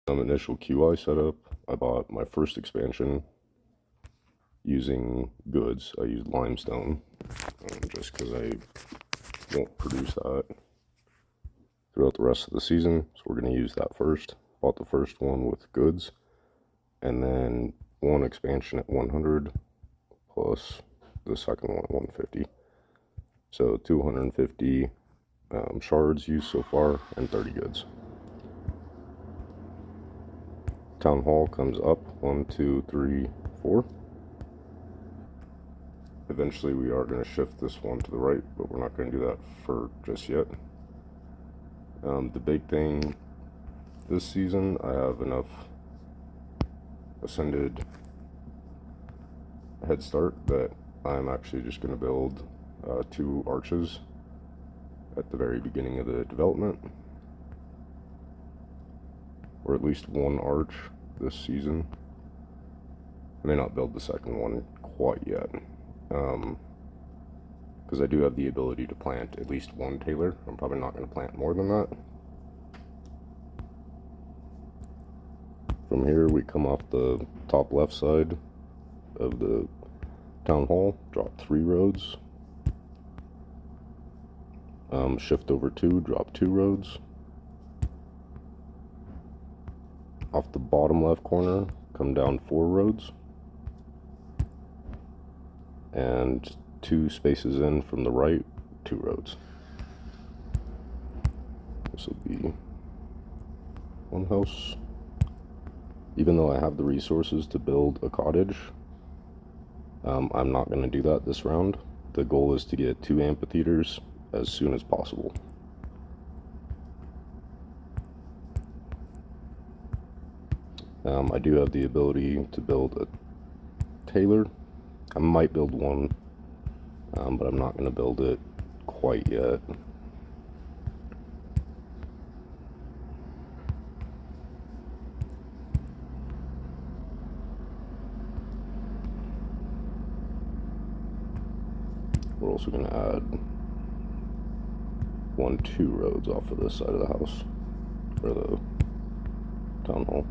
Initial QI setup, I bought my first expansion using goods. I used limestone just because I won't produce that throughout the rest of the season. So we're going to use that first. Bought the first one with goods, and then one expansion at 100 plus the second one at 150. So 250 shards used so far and 30 goods. Town Hall comes up 1, 2, 3, 4. Eventually we are going to shift this one to the right, but we're not going to do that for just yet. The big thing this season, I have enough ascended head start that I'm actually just going to build 2 arches at the very beginning of the development, or at least 1 arch this season. I may not build the second one quite yet, because I do have the ability to plant at least 1 tailor. I'm probably not going to plant more than that. From here we come off the top left side of the town hall, drop 3 roads, shift over 2, drop 2 roads. Off the bottom left corner, come down 4 roads, and 2 spaces in from the right, 2 roads. This will be 1 house. Even though I have the resources to build a cottage, I'm not going to do that this round. The goal is to get 2 amphitheaters as soon as possible. I do have the ability to build a tailor. I might build one, but I'm not going to build it quite yet. We're also going to add 1, 2 roads off of this side of the house, or the town hall.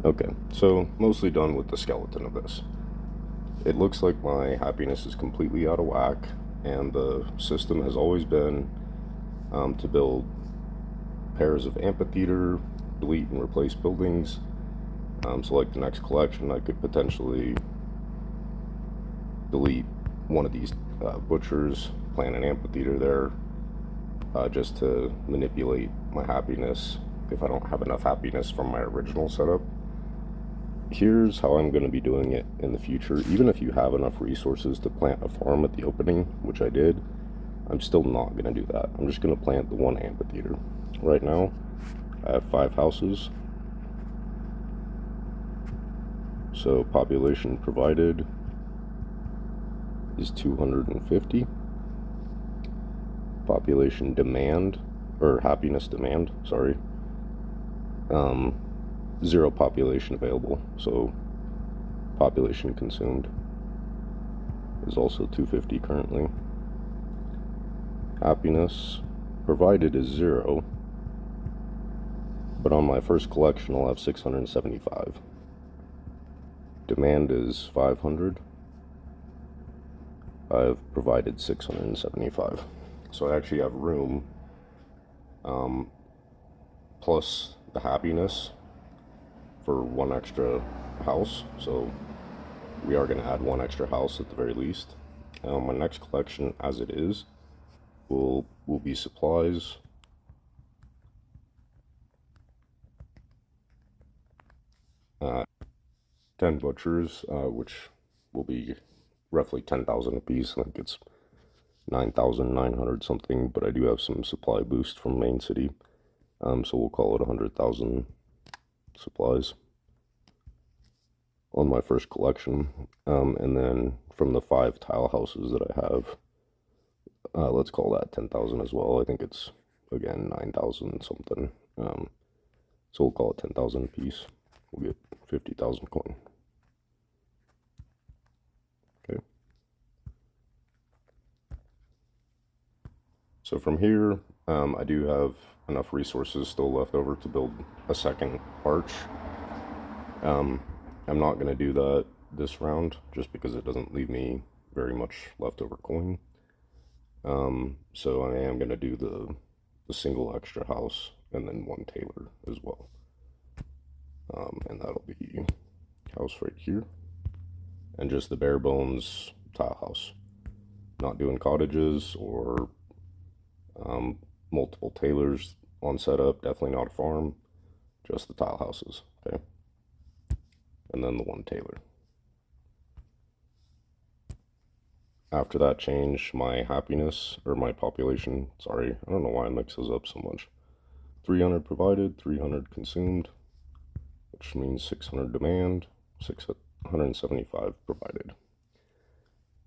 Okay, so mostly done with the skeleton of this. It looks like my happiness is completely out of whack, and the system has always been to build pairs of amphitheater, delete and replace buildings. So like the next collection, I could potentially delete one of these butchers, plant an amphitheater there, just to manipulate my happiness if I don't have enough happiness from my original setup. Here's how I'm going to be doing it in the future. Even if you have enough resources to plant a farm at the opening, which I did, I'm still not going to do that. I'm just going to plant the 1 amphitheater. Right now, I have 5 houses. So population provided is 250. Population demand, or happiness demand, sorry. 0 population available, so population consumed is also 250 currently. Happiness provided is 0, but on my first collection I'll have 675. Demand is 500. I've provided 675, so I actually have room, plus the happiness, for 1 extra house. So we are going to add 1 extra house at the very least. My next collection, as it is, will be supplies, 10 butchers, which will be roughly 10,000 apiece. I think it's 9,900 something, but I do have some supply boost from Main City, so we'll call it 100,000 supplies. on my first collection. And then from the 5 tile houses that I have, let's call that 10,000 as well. I think it's, again, 9,000 something. So we'll call it 10,000 a piece. We'll get 50,000 coin. Okay. So from here, I do have enough resources still left over to build a second arch. I'm not going to do that this round just because it doesn't leave me very much leftover coin. So I am going to do the single extra house and then 1 tailor as well. And that'll be house right here. And just the bare bones tile house. Not doing cottages or multiple tailors on setup. Definitely not a farm. Just the tile houses. Okay. And then the 1 tailor. After that change, my happiness, or my population, sorry, I don't know why I mix those up so much. 300 provided, 300 consumed, which means 600 demand, 675 provided.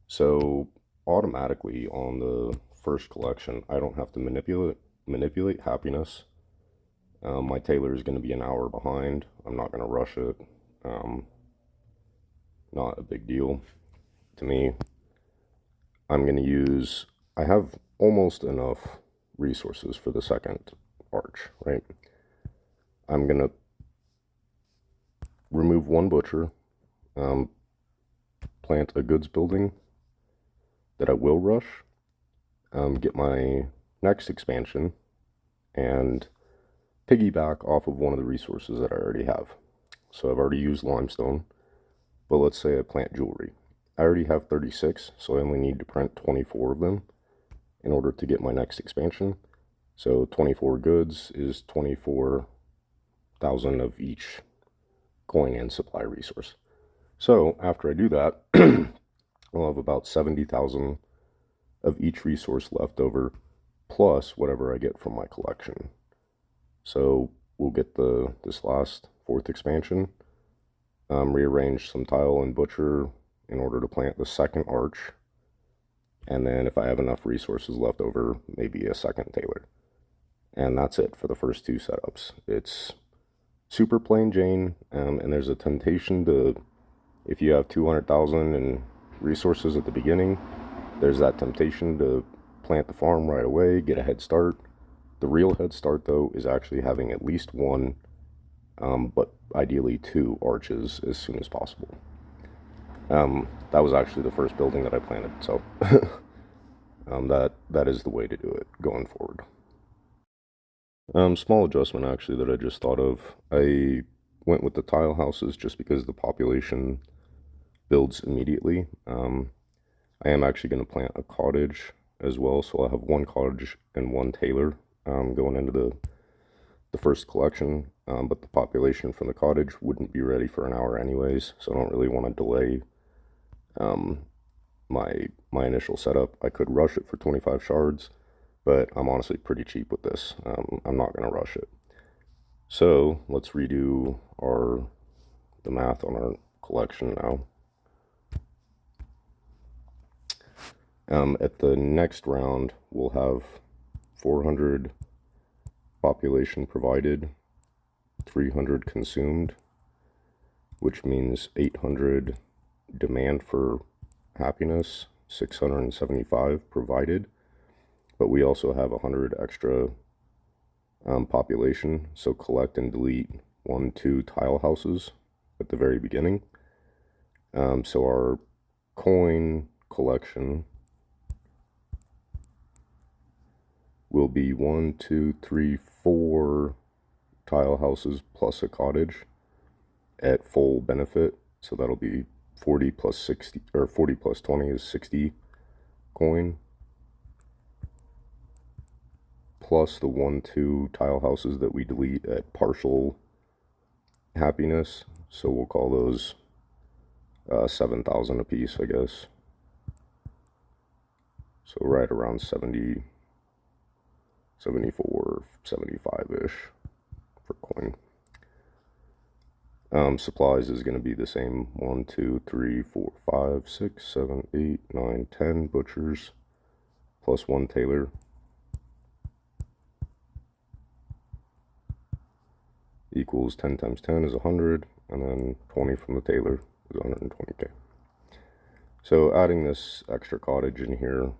So automatically on the first collection, I don't have to manipulate happiness. My tailor is going to be an hour behind. I'm not going to rush it. Not a big deal to me. I'm going to use, I have almost enough resources for the second arch, right? I'm going to remove 1 butcher, plant a goods building that I will rush, get my next expansion, and piggyback off of one of the resources that I already have. So I've already used limestone, but let's say I plant jewelry. I already have 36, so I only need to print 24 of them in order to get my next expansion. So 24 goods is 24,000 of each coin and supply resource. So after I do that, I'll have about 70,000 of each resource left over, plus whatever I get from my collection. So we'll get this last 4th expansion, rearrange some tile and butcher in order to plant the second arch, and then if I have enough resources left over, maybe a second tailor. And that's it for the first 2 setups. It's super plain Jane, and there's a temptation to, if you have 200,000 in resources at the beginning, there's that temptation to plant the farm right away, get a head start. The real head start, though, is actually having at least 1, but ideally 2 arches as soon as possible. That was actually the first building that I planted, so that is the way to do it going forward. Small adjustment actually that I just thought of. I went with the tile houses just because the population builds immediately. I am actually going to plant a cottage as well, so I'll have 1 cottage and 1 tailor going into the first collection, but the population from the cottage wouldn't be ready for an hour anyways, so I don't really want to delay my initial setup. I could rush it for 25 shards, but I'm honestly pretty cheap with this. I'm not going to rush it. So let's redo the math on our collection now. At the next round, we'll have 400 population provided, 300 consumed, which means 800 demand for happiness, 675 provided, but we also have 100 extra population, so collect and delete 1, 2 tile houses at the very beginning. So our coin collection will be 1, 2, 3, 4 tile houses plus a cottage at full benefit. So that'll be 40 plus 60, or 40 plus 20 is 60 coin, plus the 1, 2 tile houses that we delete at partial happiness. So we'll call those 7,000 a piece, I guess. So right around 70, 74, 75-ish for coin. Supplies is going to be the same. 1, 2, 3, 4, 5, 6, 7, 8, 9, 10 butchers plus 1 tailor equals 10 times 10 is 100, and then 20 from the tailor is 120k. So adding this extra cottage in here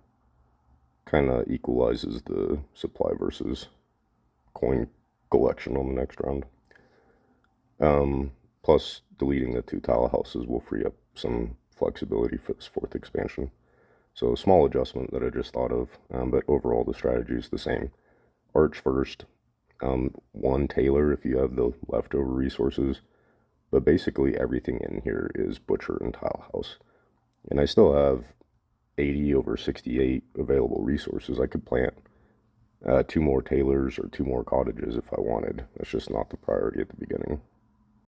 kind of equalizes the supply versus coin collection on the next round. Plus, deleting the 2 tile houses will free up some flexibility for this 4th expansion. So a small adjustment that I just thought of, but overall the strategy is the same. Arch first, 1 tailor if you have the leftover resources, but basically everything in here is butcher and tile house. And I still have 80 over 68 available resources. I could plant 2 more tailors or 2 more cottages if I wanted. That's just not the priority at the beginning.